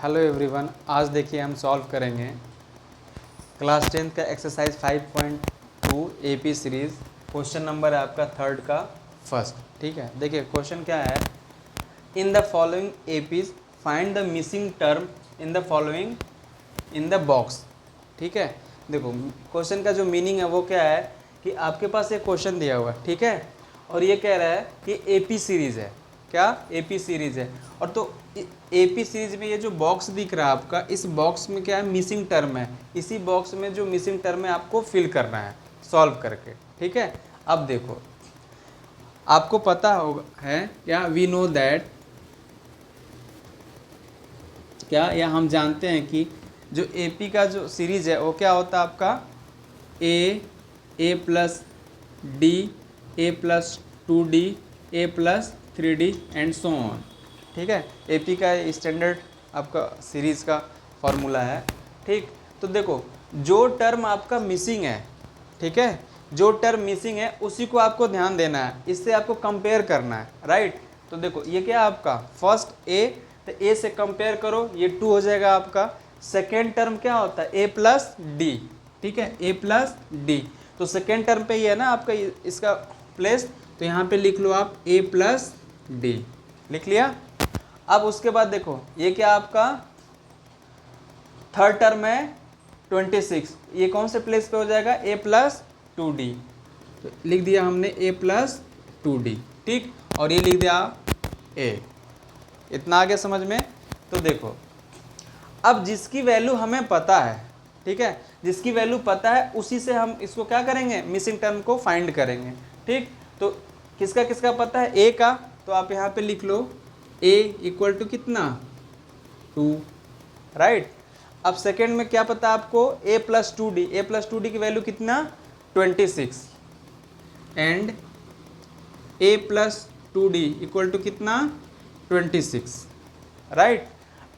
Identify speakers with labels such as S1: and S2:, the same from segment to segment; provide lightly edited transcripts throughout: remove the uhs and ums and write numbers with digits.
S1: Hello everyone, आज देखिए हम सॉल्व करेंगे क्लास 10 का exercise 5.2 AP series. Question number है आपका थर्ड का फर्स्ट। ठीक है, देखिए क्वेश्चन क्या है। In the following APs find the missing term in the following in the box. ठीक है, देखो क्वेश्चन का जो मीनिंग है वो क्या है कि आपके पास एक क्वेश्चन दिया हुआ है, ठीक है, और ये कह रहा है कि एपी सीरीज़ है। क्या एपी सीरीज़ है, और तो एपी सीरीज में ये जो बॉक्स दिख रहा है आपका, इस बॉक्स में क्या है, मिसिंग टर्म है। इसी बॉक्स में जो मिसिंग टर्म है आपको फिल करना है सॉल्व करके। ठीक है, अब देखो आपको पता होगा है क्या, वी नो दैट, क्या या हम जानते हैं कि जो एपी का जो सीरीज है वो क्या होता है आपका, A plus D, A plus 2d, A plus 3d and so on. ठीक है, एपी का स्टैंडर्ड आपका सीरीज़ का फॉर्मूला है। ठीक, तो देखो जो टर्म आपका मिसिंग है, ठीक है, जो टर्म मिसिंग है उसी को आपको ध्यान देना है, इससे आपको कंपेयर करना है, राइट। तो देखो ये क्या है आपका फर्स्ट ए, तो ए से कंपेयर करो, ये 2 हो जाएगा आपका। सेकेंड टर्म क्या होता है, ए प्लस डी। ठीक है, ए प्लस डी, तो सेकेंड टर्म पे ही है ना आपका इसका प्लेस, तो यहाँ पे लिख लो आप ए प्लस डी, लिख लिया। अब उसके बाद देखो ये क्या आपका थर्ड टर्म है 26, ये कौन से प्लेस पे हो जाएगा, ए प्लस 2d, तो लिख दिया हमने ए प्लस 2d। ठीक, और ये लिख दिया ए। इतना आ गया समझ में। तो देखो अब जिसकी वैल्यू हमें पता है, ठीक है, जिसकी वैल्यू पता है उसी से हम इसको क्या करेंगे, मिसिंग टर्म को फाइंड करेंगे। ठीक, तो किसका किसका पता है, ए का, तो आप यहाँ पे लिख लो ए इक्वल टू कितना 2, राइट। अब सेकेंड में क्या पता आपको, ए plus 2d, A plus 2d की वैल्यू कितना 26, and a plus 2d equal to कितना 26, राइट।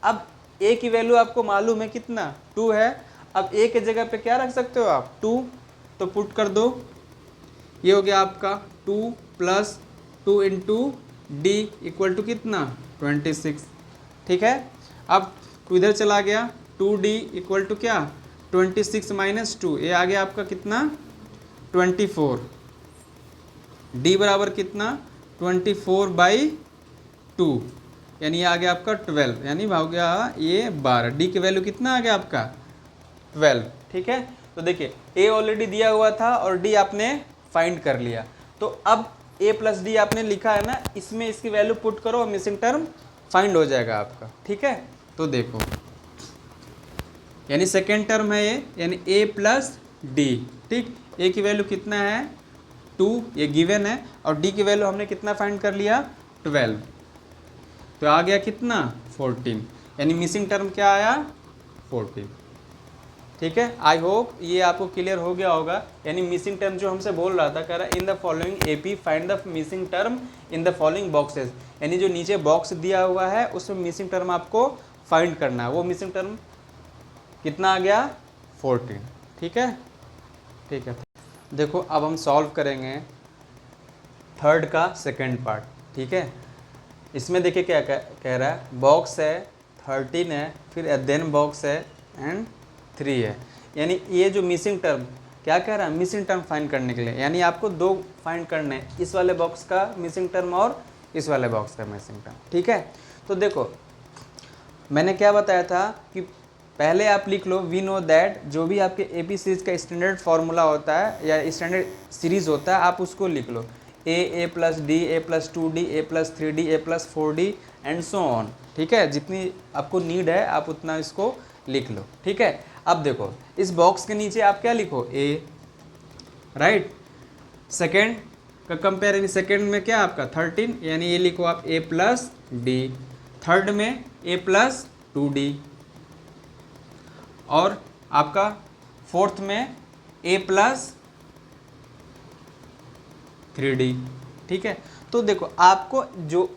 S1: अब ए की वैल्यू आपको मालूम है कितना 2 है। अब ए के जगह पे क्या रख सकते हो आप 2, तो पुट कर दो, ये हो गया आपका 2 plus 2 into d equal to कितना 26। ठीक है, अब इधर चला गया 2d इक्वल टू क्या 26 माइनस 2, ये आ गया आपका कितना 24, d बराबर कितना 24/2, यानी ये आ गया आपका 12, यानी हो गया ये 12। डी की वैल्यू कितना आ गया आपका 12। ठीक है, तो देखिए ए ऑलरेडी दिया हुआ था और डी आपने फाइंड कर लिया, तो अब ए प्लस डी आपने लिखा है ना, इसमें इसकी वैल्यू पुट करो और मिसिंग टर्म फाइंड हो जाएगा आपका। ठीक है, तो देखो यानी सेकेंड टर्म है ये, यानी ए प्लस डी। ठीक, ए की वैल्यू कितना है 2, ये गिवन है, और डी की वैल्यू हमने कितना फाइंड कर लिया 12, तो आ गया कितना 14, यानी मिसिंग टर्म क्या आया 14। ठीक है, आई होप ये आपको क्लियर हो गया होगा। यानी मिसिंग टर्म जो हमसे बोल रहा था, कह रहा है in the following AP find the missing term in the following boxes, यानी जो नीचे बॉक्स दिया हुआ है उसमें मिसिंग टर्म आपको फाइंड करना है। वो मिसिंग टर्म कितना आ गया 14। ठीक है, ठीक है, देखो अब हम सॉल्व करेंगे थर्ड का सेकेंड पार्ट। ठीक है, इसमें देखिए क्या कह रहा है, बॉक्स है 13 है, फिर देन बॉक्स है एंड 3 है, यानी ये जो मिसिंग टर्म क्या कह रहा है, मिसिंग टर्म फाइंड करने के लिए, यानी आपको 2 फाइंड करने हैं, इस वाले बॉक्स का मिसिंग टर्म और इस वाले बॉक्स का मिसिंग टर्म। ठीक है, तो देखो मैंने क्या बताया था कि पहले आप लिख लो वी नो दैट, जो भी आपके एपी सीरीज का स्टैंडर्ड फार्मूला होता है या स्टैंडर्ड सीरीज होता है आप उसको लिख लो, A plus D, A plus 2d, A plus 3d, A plus 4d and so on. ठीक है, जितनी आपको नीड है आप उतना इसको लिख लो। ठीक है, अब देखो इस बॉक्स के नीचे आप क्या लिखो ए, राइट। सेकेंड का कंपेयर, यानी सेकेंड में क्या आपका 13, यानी ये लिखो आप ए प्लस डी, थर्ड में ए प्लस 2d, और आपका फोर्थ में ए प्लस 3d। ठीक है, तो देखो आपको जो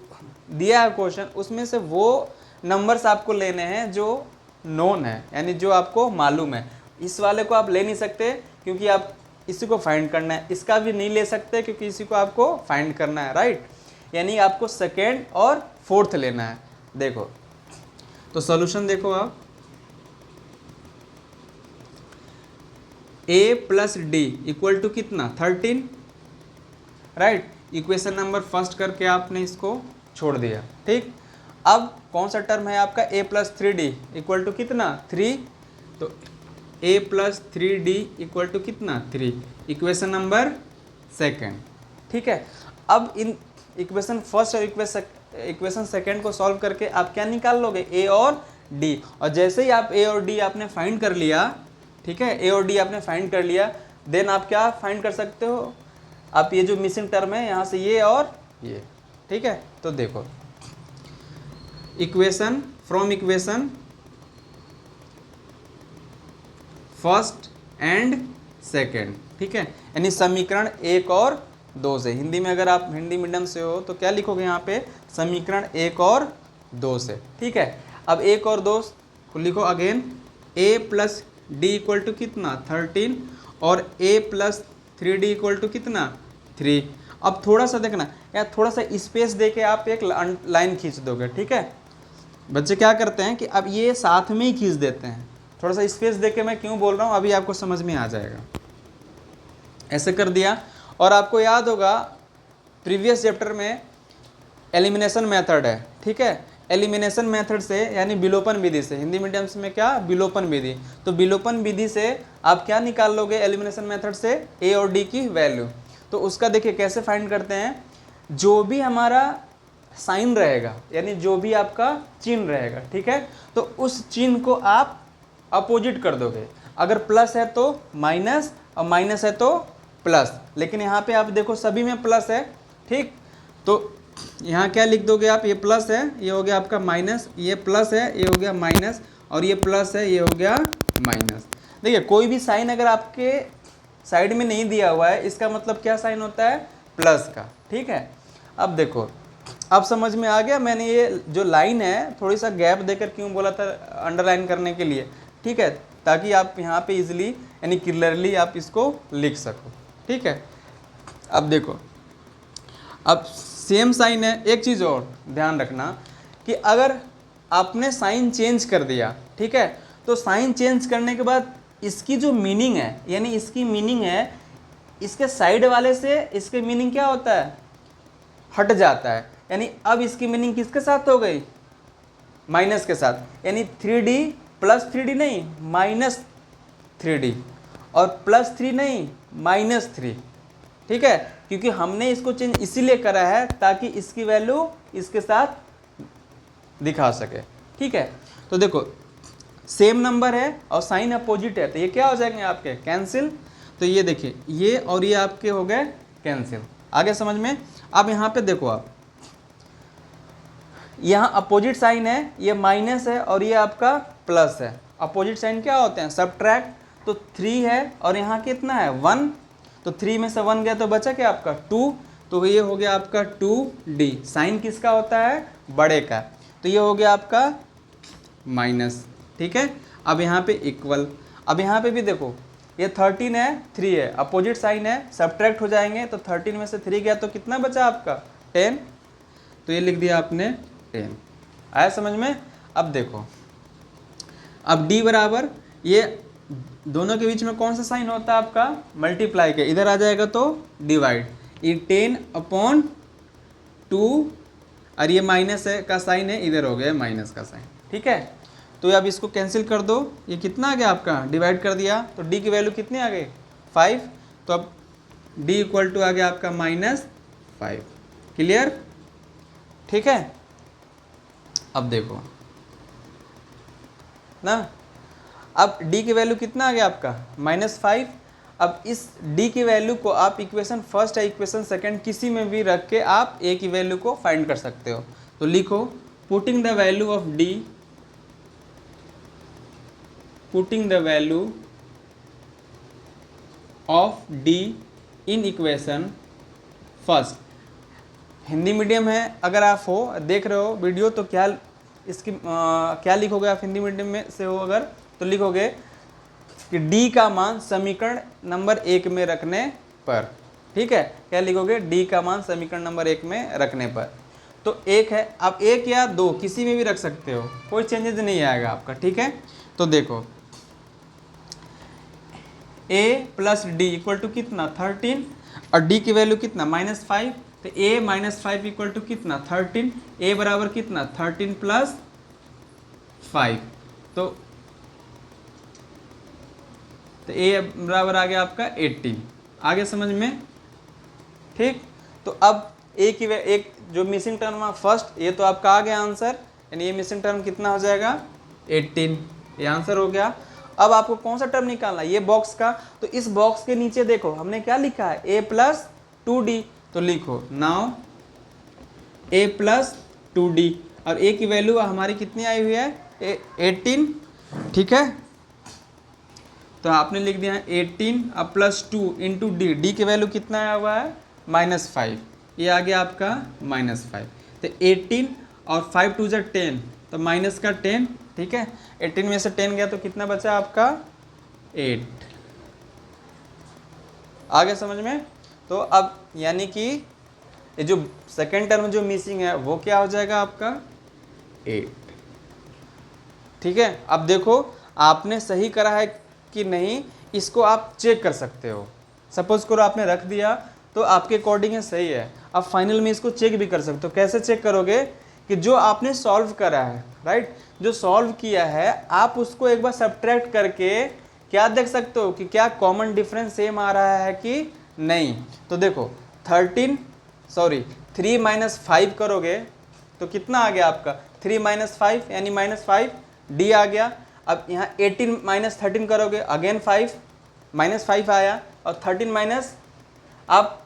S1: दिया है क्वेश्चन उसमें से वो नंबर्स आपको लेने हैं जो नोन है, यानी जो आपको मालूम है। इस वाले को आप ले नहीं सकते क्योंकि आप इसी को फाइंड करना है, इसका भी नहीं ले सकते क्योंकि इसी को आपको फाइंड करना है, राइट। यानी आपको सेकेंड और फोर्थ लेना है। देखो तो सॉल्यूशन देखो आप, a plus d equal to कितना 13, राइट। इक्वेशन नंबर फर्स्ट करके आपने इसको छोड़ दिया, ठीक। अब कौन सा टर्म है आपका a plus 3d equal to कितना 3, तो a plus 3d equal to कितना 3, इक्वेशन नंबर सेकेंड, ठीक है। अब इन इक्वेशन फर्स्ट और इक्वेशन सेकेंड को सॉल्व करके आप क्या निकाल लोगे, a और d, और जैसे ही आप a और d आपने फाइंड कर लिया, ठीक है, a और d आपने फाइंड कर लिया, देन आप क्या फाइंड कर सकते हो, आप ये जो मिसिंग टर्म है यहाँ से ये और ये, ठीक है। तो देखो equation from equation first and second, ठीक है, यानी समीकरण 1 और 2 से, हिंदी में अगर आप हिंदी मीडियम से हो तो क्या लिखोगे यहाँ पे, समीकरण 1 और 2 से, ठीक है। अब 1 और 2 को लिखो again, a plus d equal to कितना 13 और a plus 3d equal to कितना 3। अब थोड़ा सा देखना यार, थोड़ा सा स्पेस दे के आप एक लाइन खींच दोगे, ठीक है। बच्चे क्या करते हैं कि अब ये साथ में ही खींच देते हैं, थोड़ा सा स्पेस दे के मैं क्यों बोल रहा हूँ अभी आपको समझ में आ जाएगा। ऐसे कर दिया, और आपको याद होगा प्रीवियस चैप्टर में एलिमिनेशन मेथड है, ठीक है। एलिमिनेशन मेथड से यानी विलोपन विधि से, हिंदी मीडियम में क्या, विलोपन विधि, तो विलोपन विधि से आप क्या निकाल लोगे एलिमिनेशन मेथड से, a और d की वैल्यू। तो उसका देखिए कैसे फाइंड करते हैं, जो भी हमारा साइन रहेगा यानी जो भी आपका चिन्ह रहेगा, ठीक है, तो उस चिन्ह को आप अपोजिट कर दोगे, अगर प्लस है तो माइनस और माइनस है तो प्लस, लेकिन यहाँ पे आप देखो सभी में प्लस है, ठीक। तो यहाँ क्या लिख दोगे आप, ये प्लस है, ये हो गया आपका माइनस, ये प्लस है, ये हो गया माइनस, और ये प्लस है, ये हो गया माइनस। देखिए कोई भी साइन अगर आपके साइड में नहीं दिया हुआ है, इसका मतलब क्या साइन होता है, प्लस का, ठीक है। अब देखो, अब समझ में आ गया, मैंने ये जो लाइन है थोड़ी सा गैप देकर क्यों बोला था, अंडरलाइन करने के लिए, ठीक है, ताकि आप यहाँ पे इजीली यानी क्लियरली आप इसको लिख सको, ठीक है। अब देखो, अब सेम साइन है, एक चीज़ और ध्यान रखना कि अगर आपने साइन चेंज कर दिया, ठीक है, तो साइन चेंज करने के बाद इसकी जो मीनिंग है, यानी इसकी मीनिंग है इसके साइड वाले से इसके मीनिंग क्या होता है, हट जाता है, यानी अब इसकी मीनिंग किसके साथ हो गई, माइनस के साथ, यानी 3d प्लस 3d नहीं माइनस 3d, और प्लस 3 नहीं माइनस 3, ठीक है, क्योंकि हमने इसको चेंज इसीलिए करा है ताकि इसकी वैल्यू इसके साथ दिखा सके, ठीक है। तो देखो सेम नंबर है और साइन अपोजिट है, तो ये क्या हो जाएंगे आपके, कैंसिल। तो ये देखिए ये और ये आपके हो गए कैंसिल, आगे समझ में। अब यहाँ पे देखो आप, यहाँ अपोजिट साइन है, ये माइनस है और ये आपका प्लस है, अपोजिट साइन क्या होते हैं, सबट्रैक्ट। तो 3 है और यहाँ कितना है 1, तो 3 में से 1 गया तो बचा क्या आपका 2, तो ये हो गया आपका 2d, साइन किसका होता है, बड़े का, तो ये हो गया आपका माइनस, ठीक है। अब यहाँ पे इक्वल, अब यहाँ पे भी देखो ये 13 है 3 है, अपोजिट साइन है, सब्ट्रैक्ट हो जाएंगे, तो 13 में से 3 गया तो कितना बचा आपका 10, तो ये लिख दिया आपने 10, आया समझ में। अब देखो, अब d बराबर, ये दोनों के बीच में कौन सा साइन होता है आपका, मल्टीप्लाई के, इधर आ जाएगा तो डिवाइड, ये 10/2, और ये माइनस है का साइन है, इधर हो गया माइनस का साइन, ठीक है। तो अब इसको कैंसिल कर दो, ये कितना आ गया आपका, डिवाइड कर दिया तो d की वैल्यू कितनी आ गई 5, तो अब d इक्वल टू आ गया आपका -5, क्लियर, ठीक है। अब देखो ना, अब d की वैल्यू कितना आ गया आपका -5। अब इस d की वैल्यू को आप इक्वेशन फर्स्ट या इक्वेशन सेकंड किसी में भी रख के आप a की वैल्यू को फाइंड कर सकते हो। तो लिखो putting the value of d, putting the value of d in equation first. Hindi medium है अगर आप हो, देख रहे हो वीडियो, तो क्या इसकी क्या लिखोगे आप, हिंदी मीडियम में से हो अगर तो लिखोगे कि d का मान समीकरण नंबर 1 में रखने पर, ठीक है, क्या लिखोगे, d का मान समीकरण नंबर 1 में रखने पर। तो एक है, आप एक या दो किसी में भी रख सकते हो, कोई चेंजेस नहीं आएगा आपका, ठीक है। तो देखो a plus d equal to कितना 13 और d की वैल्यू कितना -5, तो a -5 इक्वल टू कितना 13, a बराबर कितना 13 प्लस 5, तो a बराबर आ गया आपका 18। आगे समझ में, ठीक। तो अब a की एक जो मिसिंग टर्म है फर्स्ट, ये तो आपका आ गया आंसर, यानी ये मिसिंग टर्म कितना हो जाएगा 18, ये आंसर हो गया। अब आपको कौन सा टर्म निकालना है, ये बॉक्स का, तो इस बॉक्स के नीचे देखो हमने क्या लिखा है a प्लस 2d, तो लिखो नाउ a प्लस 2d, और a की वैल्यू हमारी कितनी आई हुई है 18, ठीक है। तो आपने लिख दिया 18 अब प्लस 2 इंटू डी, डी की वैल्यू कितना आया हुआ है -5, ये आ गया आपका -5, तो 18 और 5 2 जा 10, तो माइनस का 10, ठीक है। 18 में से 10 गया तो कितना बचा आपका 8। आ गया समझ में। तो अब यानी कि ये जो सेकेंड टर्म जो मिसिंग है वो क्या हो जाएगा आपका 8, ठीक है। अब देखो आपने सही करा है कि नहीं, इसको आप चेक कर सकते हो। सपोज करो आपने रख दिया तो आपके अकॉर्डिंग है सही है, आप फाइनल में इसको चेक भी कर सकते हो। कैसे चेक करोगे कि जो आपने सॉल्व करा है, राइट, जो सॉल्व किया है आप उसको एक बार सब्ट्रैक्ट करके क्या देख सकते हो कि क्या कॉमन डिफरेंस सेम आ रहा है कि नहीं। तो देखो 3 माइनस 5 करोगे तो कितना आ गया आपका 3 माइनस 5 यानी -5, डी आ गया। अब यहाँ 18 माइनस 13 करोगे अगेन 5, -5 आया, और 13 माइनस आप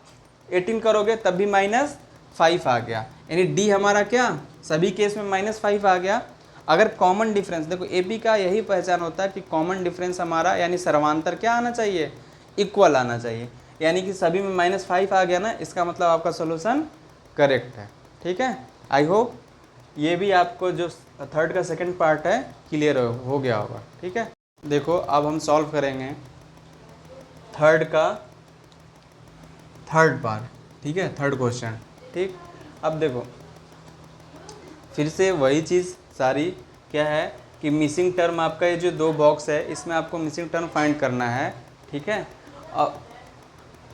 S1: 18 करोगे तब भी -5 आ गया, यानी डी हमारा क्या सभी केस में -5 आ गया। अगर कॉमन डिफरेंस, देखो एपी का यही पहचान होता है कि कॉमन डिफरेंस हमारा यानी सर्वांतर क्या आना चाहिए, इक्वल आना चाहिए, यानी कि सभी में -5 आ गया ना, इसका मतलब आपका सोल्यूशन करेक्ट है, ठीक है। आई होप ये भी आपको जो थर्ड का सेकंड पार्ट है क्लियर हो गया होगा, ठीक है। देखो अब हम सॉल्व करेंगे थर्ड का थर्ड पार्ट, ठीक है, थर्ड क्वेश्चन, ठीक। अब देखो फिर से वही चीज़ सारी क्या है कि मिसिंग टर्म आपका ये जो दो बॉक्स है इसमें आपको मिसिंग टर्म फाइंड करना है, ठीक है। अब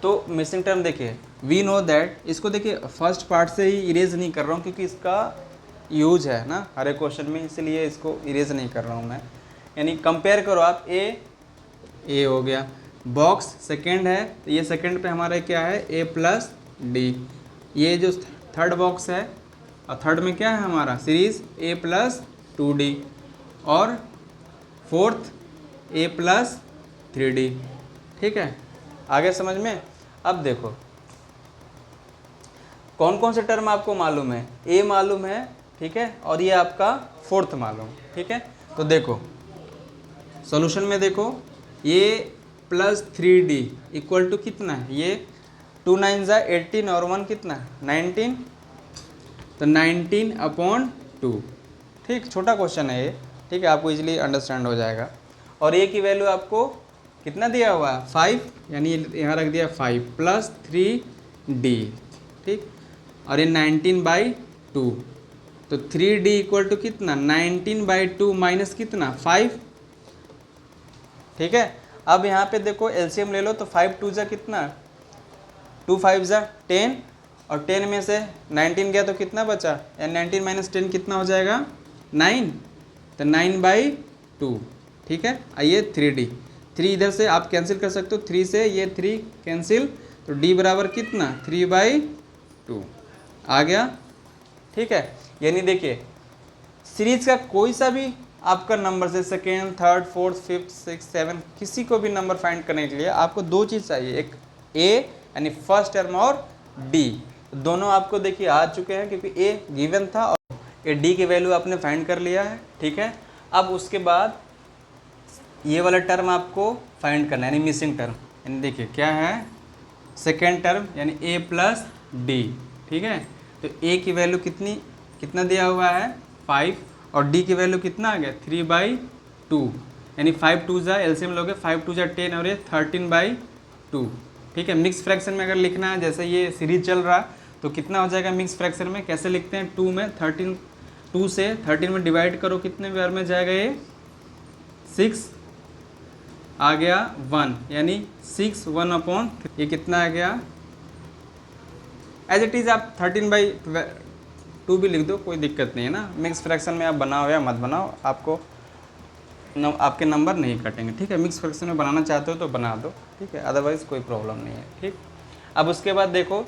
S1: तो मिसिंग टर्म देखिए वी नो दैट, इसको देखिए फर्स्ट पार्ट से ही इरेज नहीं कर रहा हूँ क्योंकि इसका यूज है ना हर एक क्वेश्चन में, इसलिए इसको इरेज नहीं कर रहा हूँ मैं। यानी कंपेयर करो आप ए हो गया, बॉक्स सेकेंड है तो ये सेकेंड पे हमारा क्या है a प्लस डी, ये जो थर्ड बॉक्स है और थर्ड में क्या है हमारा सीरीज a प्लस 2d, और फोर्थ a प्लस 3d, ठीक है। आगे समझ में। अब देखो कौन कौन से टर्म आपको मालूम है, a मालूम है, ठीक है, और ये आपका फोर्थ मालूम, ठीक है। तो देखो सॉल्यूशन में देखो ये प्लस 3d इक्वल टू कितना है, ये 2 9 जा 18 और 1 कितना 19, तो 19/2, ठीक। छोटा क्वेश्चन है ये, ठीक है, आपको इजीली अंडरस्टैंड हो जाएगा। और ये की वैल्यू आपको कितना दिया हुआ है 5, यानी यहाँ रख दिया 5 प्लस 3d, ठीक, और ये 19/2, तो 3d इक्वल टू कितना 19/2 माइनस कितना 5, ठीक है। अब यहाँ पे देखो एलसीएम ले लो, तो 5 2 जा कितना 2 5 जा 10, और 10 में से 19 गया तो कितना बचा, 19 माइनस 10 कितना हो जाएगा 9, तो 9/2, ठीक है। आइए 3d, 3 इधर से आप कैंसिल कर सकते हो, 3 से ये 3 कैंसिल, तो d बराबर कितना 3/2 आ गया, ठीक है। यानी देखिए सीरीज का कोई सा भी आपका नंबर से second third fourth fifth six seven किसी को भी नंबर फाइंड करने के लिए आपको दो चीज़ चाहिए, एक a यानी फर्स्ट टर्म और d, दोनों आपको देखिए आ चुके हैं क्योंकि a गिवन था और ये d की वैल्यू आपने फाइंड कर लिया है, ठीक है। अब उसके बाद ये वाला टर्म आपको फाइंड करना है यानी मिसिंग टर्म, यानी देखिए क्या है सेकेंड टर्म यानी a प्लस डी, ठीक है। तो a की वैल्यू कितना दिया हुआ है 5, और d की वैल्यू कितना आ गया 3/2, यानी 5 2 जा एलसीएम लोगे 5 2 जा 10 और ये 13/2, ठीक है। मिक्स फ्रैक्शन में अगर लिखना है जैसे ये सीरीज चल रहा तो कितना हो जाएगा मिक्स फ्रैक्शन में, कैसे लिखते हैं, 2 में 13, 2 से 13 में डिवाइड करो, कितने बार में जाएगा ये, 6 आ गया 1, यानी 6 1/3, ये कितना आ गया, एज इट इज़ आप 13/2 भी लिख दो, कोई दिक्कत नहीं है ना। मिक्स फ्रैक्शन में आप बनाओ या मत बनाओ, आपको आपके नंबर नहीं कटेंगे, ठीक है। मिक्स फ्रैक्शन में बनाना चाहते हो तो बना दो, ठीक है, अदरवाइज़ कोई प्रॉब्लम नहीं है, ठीक। अब उसके बाद देखो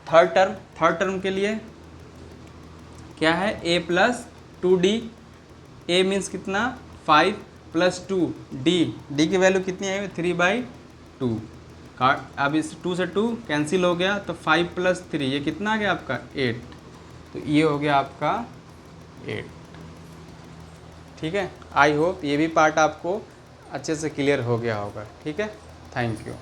S1: थर्ड टर्म के लिए क्या है, a + 2d, a मीन्स कितना 5 + 2, d की वैल्यू कितनी आई, 3/2, अब इस 2 से 2 कैंसिल हो गया, तो 5 + 3 ये कितना आ गया आपका 8, तो ये हो गया आपका 8, ठीक है। आई होप ये भी पार्ट आपको अच्छे से क्लियर हो गया होगा, ठीक है। Thank you.